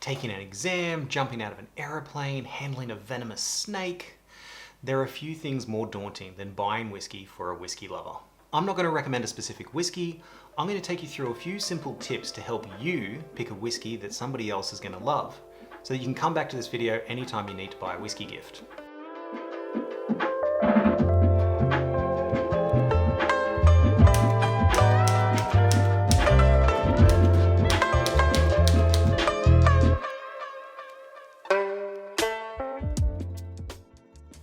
taking an exam, jumping out of an aeroplane, handling a venomous snake. There are a few things more daunting than buying whiskey for a whiskey lover. I'm not going to recommend a specific whiskey. I'm going to take you through a few simple tips to help you pick a whiskey that somebody else is going to love, so that you can come back to this video anytime you need to buy a whiskey gift.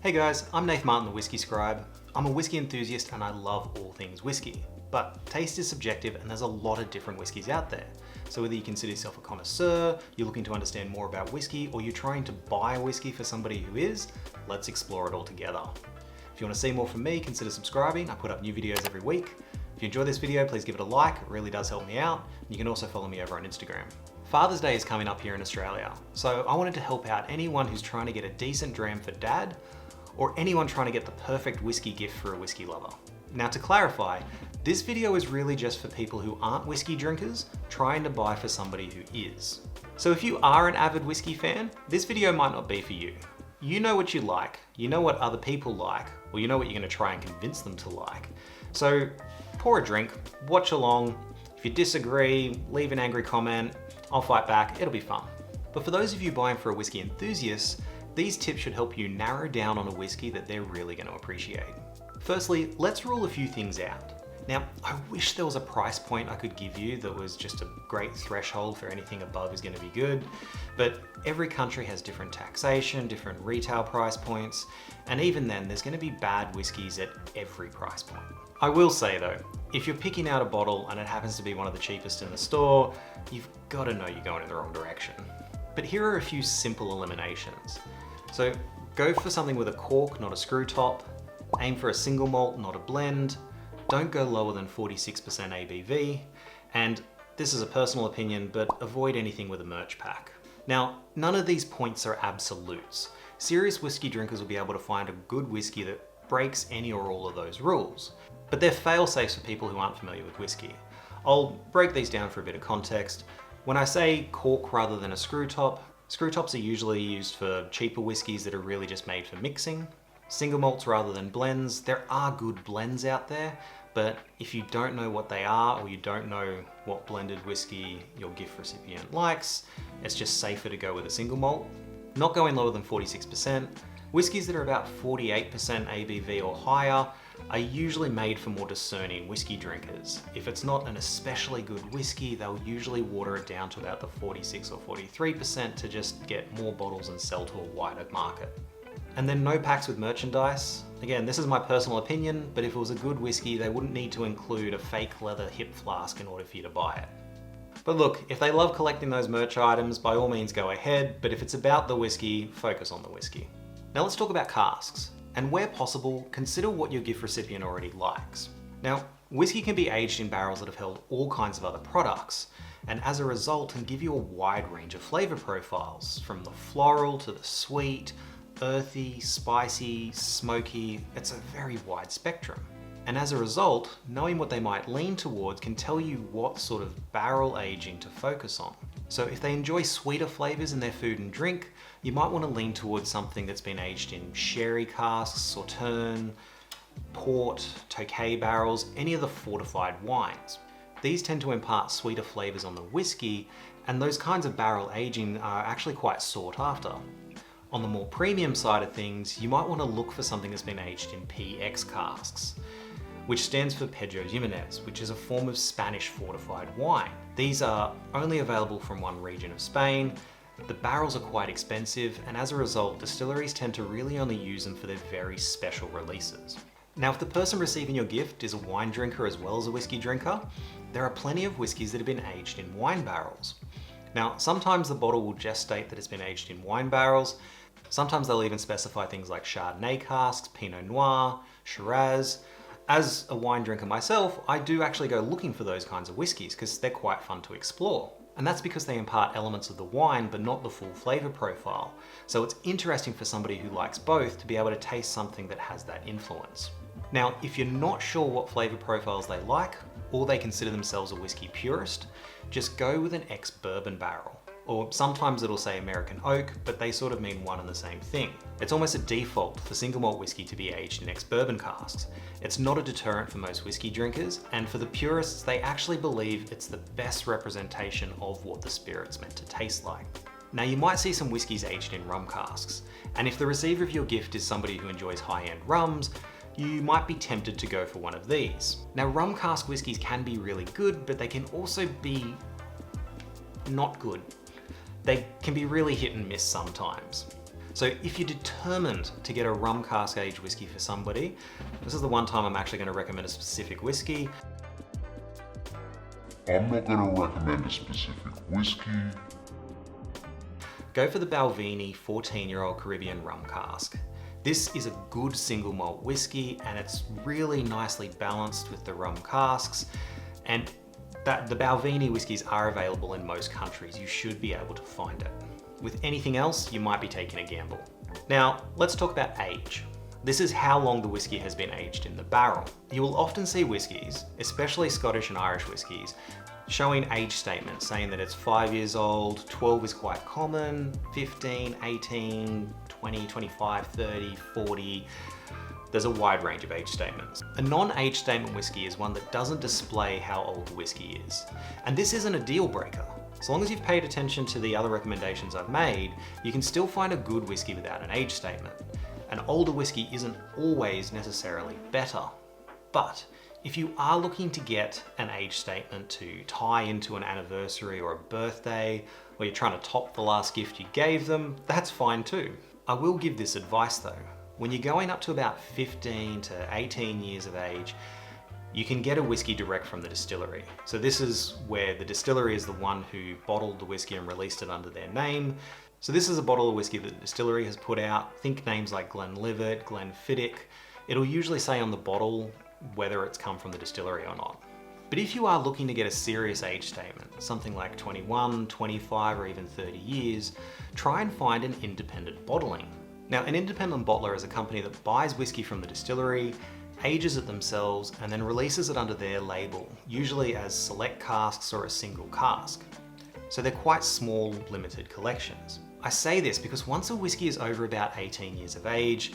Hey guys, I'm Nath Martyn, the Whisky Scribe. I'm a whiskey enthusiast and I love all things whiskey. But taste is subjective and there's a lot of different whiskies out there. So whether you consider yourself a connoisseur, you're looking to understand more about whiskey, or you're trying to buy a whiskey for somebody who is, let's explore it all together. If you want to see more from me, consider subscribing. I put up new videos every week. If you enjoy this video, please give it a like. It really does help me out. You can also follow me over on Instagram. Father's Day is coming up here in Australia, so I wanted to help out anyone who's trying to get a decent dram for dad, or anyone trying to get the perfect whiskey gift for a whiskey lover. Now to clarify, this video is really just for people who aren't whiskey drinkers trying to buy for somebody who is. So if you are an avid whiskey fan, this video might not be for you. You know what you like, you know what other people like, or you know what you're going to try and convince them to like. So pour a drink, watch along. If you disagree, leave an angry comment. I'll fight back, it'll be fun. But for those of you buying for a whiskey enthusiast, these tips should help you narrow down on a whiskey that they're really going to appreciate. Firstly, let's rule a few things out. Now, I wish there was a price point I could give you that was just a great threshold for anything above is going to be good, but every country has different taxation, different retail price points, and even then there's going to be bad whiskies at every price point. I will say though, if you're picking out a bottle and it happens to be one of the cheapest in the store, you've got to know you're going in the wrong direction. But here are a few simple eliminations. So go for something with a cork, not a screw top. Aim for a single malt, not a blend. Don't go lower than 46% ABV. And this is a personal opinion, but avoid anything with a merch pack. Now, none of these points are absolutes. Serious whiskey drinkers will be able to find a good whiskey that breaks any or all of those rules. But they're fail-safes for people who aren't familiar with whiskey. I'll break these down for a bit of context. When I say cork rather than a screw top, screw tops are usually used for cheaper whiskies that are really just made for mixing. Single malts rather than blends. There are good blends out there, but if you don't know what they are, or you don't know what blended whiskey your gift recipient likes, it's just safer to go with a single malt. Not going lower than 46%. Whiskies that are about 48% ABV or higher are usually made for more discerning whiskey drinkers. If it's not an especially good whiskey, they'll usually water it down to about the 46 or 43% to just get more bottles and sell to a wider market. And then no packs with merchandise. Again, this is my personal opinion, but if it was a good whiskey, they wouldn't need to include a fake leather hip flask in order for you to buy it. But look, if they love collecting those merch items, by all means go ahead, but if it's about the whiskey, focus on the whiskey. Now let's talk about casks. And where possible, consider what your gift recipient already likes. Now, whiskey can be aged in barrels that have held all kinds of other products, and as a result can give you a wide range of flavor profiles, from the floral to the sweet, earthy, spicy, smoky. It's a very wide spectrum. And as a result, knowing what they might lean towards can tell you what sort of barrel aging to focus on. So if they enjoy sweeter flavors in their food and drink, you might want to lean towards something that's been aged in sherry casks, sauterne, port, Tokay barrels, any of the fortified wines. These tend to impart sweeter flavors on the whiskey, and those kinds of barrel aging are actually quite sought after. On the more premium side of things, you might want to look for something that's been aged in PX casks, which stands for Pedro Jimenez, which is a form of Spanish fortified wine. These are only available from one region of Spain. The barrels are quite expensive, and as a result, distilleries tend to really only use them for their very special releases. Now, if the person receiving your gift is a wine drinker as well as a whiskey drinker, there are plenty of whiskies that have been aged in wine barrels. Now, sometimes the bottle will just state that it's been aged in wine barrels. Sometimes they'll even specify things like Chardonnay casks, Pinot Noir, Shiraz. As a wine drinker myself, I do actually go looking for those kinds of whiskies because they're quite fun to explore. And that's because they impart elements of the wine, but not the full flavor profile. So it's interesting for somebody who likes both to be able to taste something that has that influence. Now, if you're not sure what flavor profiles they like, or they consider themselves a whiskey purist, just go with an ex-bourbon barrel. or sometimes it'll say American oak, but they sort of mean one and the same thing. It's almost a default for single malt whiskey to be aged in ex-bourbon casks. It's not a deterrent for most whiskey drinkers, and for the purists, they actually believe it's the best representation of what the spirit's meant to taste like. Now, you might see some whiskies aged in rum casks, and if the receiver of your gift is somebody who enjoys high-end rums, you might be tempted to go for one of these. Now, rum cask whiskies can be really good, but they can also be not good. They can be really hit and miss sometimes. So if you're determined to get a rum cask aged whiskey for somebody, this is the one time I'm actually going to recommend a specific whiskey. I'm not going to recommend a specific whiskey. Go for the Balvenie 14-year-old Caribbean rum cask. This is a good single malt whiskey, and it's really nicely balanced with the rum casks, and the Balvenie whiskies are available in most countries. You should be able to find it. With anything else, you might be taking a gamble. Now, let's talk about age. This is how long the whiskey has been aged in the barrel. You will often see whiskies, especially Scottish and Irish whiskies, showing age statements saying that it's 5 years old, 12 is quite common, 15, 18, 20, 25, 30, 40. There's a wide range of age statements. A non-age statement whiskey is one that doesn't display how old the whiskey is. And this isn't a deal breaker. As long as you've paid attention to the other recommendations I've made, you can still find a good whiskey without an age statement. An older whiskey isn't always necessarily better. But if you are looking to get an age statement to tie into an anniversary or a birthday, or you're trying to top the last gift you gave them, that's fine too. I will give this advice though. When you're going up to about 15 to 18 years of age, you can get a whiskey direct from the distillery. So this is where the distillery is the one who bottled the whiskey and released it under their name. So this is a bottle of whiskey that the distillery has put out. Think names like Glenlivet, Glenfiddich. It'll usually say on the bottle whether it's come from the distillery or not. But if you are looking to get a serious age statement, something like 21, 25, or even 30 years, try and find an independent bottling. Now, an independent bottler is a company that buys whiskey from the distillery, ages it themselves, and then releases it under their label, usually as select casks or a single cask. So they're quite small, limited collections. I say this because once a whiskey is over about 18 years of age,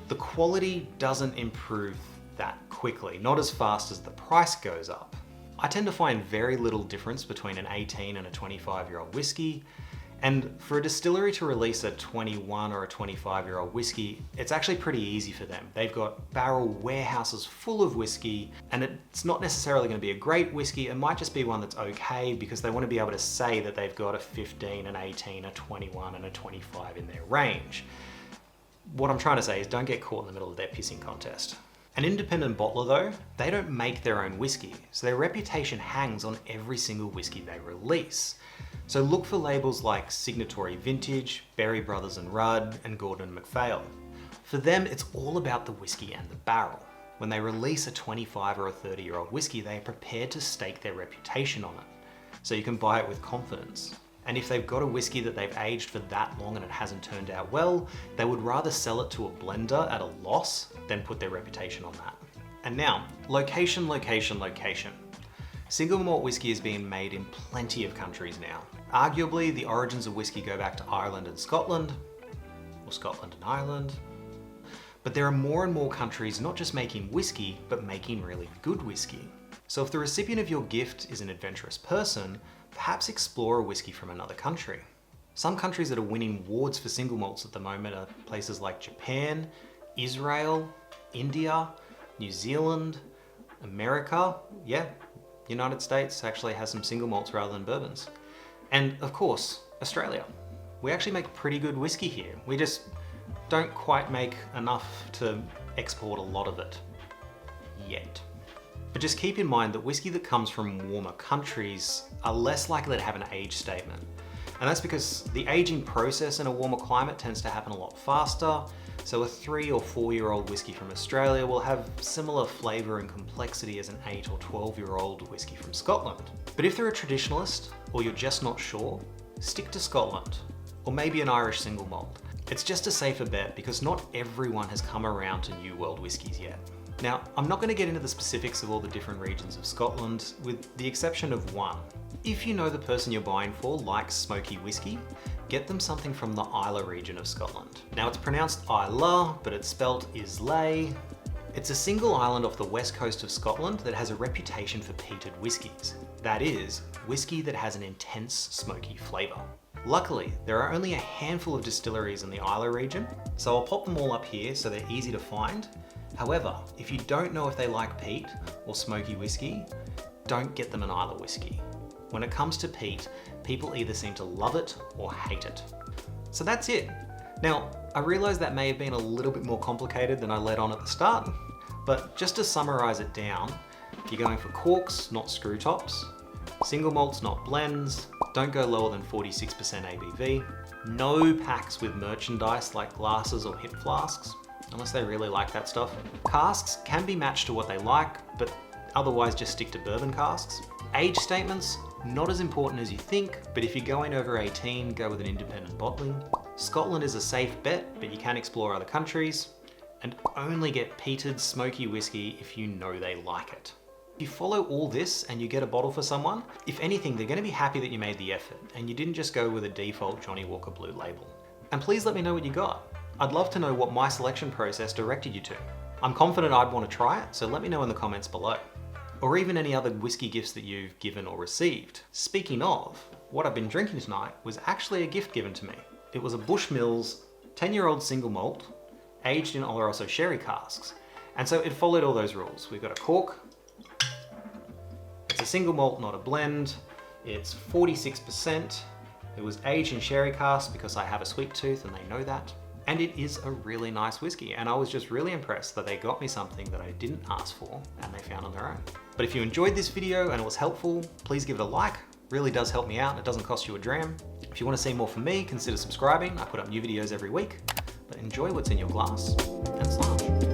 the quality doesn't improve that quickly, not as fast as the price goes up. I tend to find very little difference between an 18 and a 25-year-old whiskey, and for a distillery to release a 21 or a 25-year-old whiskey, it's actually pretty easy for them. They've got barrel warehouses full of whiskey, and it's not necessarily going to be a great whiskey. It might just be one that's okay because they want to be able to say that they've got a 15, an 18, a 21, and a 25 in their range. What I'm trying to say is don't get caught in the middle of their pissing contest. An independent bottler though, they don't make their own whiskey, so their reputation hangs on every single whiskey they release. So look for labels like Signatory Vintage, Berry Brothers and Rudd, and Gordon MacPhail. For them, it's all about the whiskey and the barrel. When they release a 25 or a 30-year-old whiskey, they are prepared to stake their reputation on it, so you can buy it with confidence. And if they've got a whiskey that they've aged for that long and it hasn't turned out well, they would rather sell it to a blender at a loss than put their reputation on that. And now, location, location, location. Single malt whiskey is being made in plenty of countries now. Arguably, the origins of whiskey go back to Ireland and Scotland, or Scotland and Ireland. But there are more and more countries not just making whiskey, but making really good whiskey. So if the recipient of your gift is an adventurous person, perhaps explore a whiskey from another country. Some countries that are winning awards for single malts at the moment are places like Japan, Israel, India, New Zealand, America, yeah, United States actually has some single malts rather than bourbons. And of course, Australia. We actually make pretty good whiskey here. We just don't quite make enough to export a lot of it yet. But just keep in mind that whiskey that comes from warmer countries are less likely to have an age statement. And that's because the aging process in a warmer climate tends to happen a lot faster. So a 3 or 4-year-old whiskey from Australia will have similar flavour and complexity as an 8 or 12-year-old whiskey from Scotland. But if they're a traditionalist, or you're just not sure, stick to Scotland, or maybe an Irish single malt. It's just a safer bet because not everyone has come around to New World whiskies yet. Now, I'm not going to get into the specifics of all the different regions of Scotland, with the exception of one. If you know the person you're buying for likes smoky whiskey, get them something from the Islay region of Scotland. Now it's pronounced Islay, but it's spelled Islay. It's a single island off the west coast of Scotland that has a reputation for peated whiskies. That is, whiskey that has an intense smoky flavour. Luckily, there are only a handful of distilleries in the Islay region, so I'll pop them all up here so they're easy to find. However, if you don't know if they like peat or smoky whiskey, don't get them an Islay whiskey. When it comes to peat, people either seem to love it or hate it. So that's it. Now, I realise that may have been a little bit more complicated than I let on at the start, but just to summarise it down, you're going for corks, not screw tops, single malts, not blends, don't go lower than 46% ABV, no packs with merchandise like glasses or hip flasks, unless they really like that stuff. Casks can be matched to what they like, but otherwise just stick to bourbon casks. Age statements, not as important as you think, but if you're going over 18, go with an independent bottling. Scotland is a safe bet, but you can explore other countries, and only get peated smoky whiskey if you know they like it. If you follow all this and you get a bottle for someone, if anything, they're going to be happy that you made the effort and you didn't just go with a default Johnnie Walker Blue Label. And please let me know what you got. I'd love to know what my selection process directed you to. I'm confident I'd want to try it, so let me know in the comments below. Or even any other whiskey gifts that you've given or received. Speaking of, what I've been drinking tonight was actually a gift given to me. It was a Bushmills 10-year-old single malt, aged in Oloroso sherry casks. And so it followed all those rules. We've got a cork, it's a single malt, not a blend, it's 46%, it was aged in sherry casks because I have a sweet tooth and they know that. And it is a really nice whiskey, and I was just really impressed that they got me something that I didn't ask for and they found on their own. But if you enjoyed this video and it was helpful, please give it a like. It really does help me out. It doesn't cost you a dram. If you want to see more from me, consider subscribing. I put up new videos every week. But enjoy what's in your glass and slash.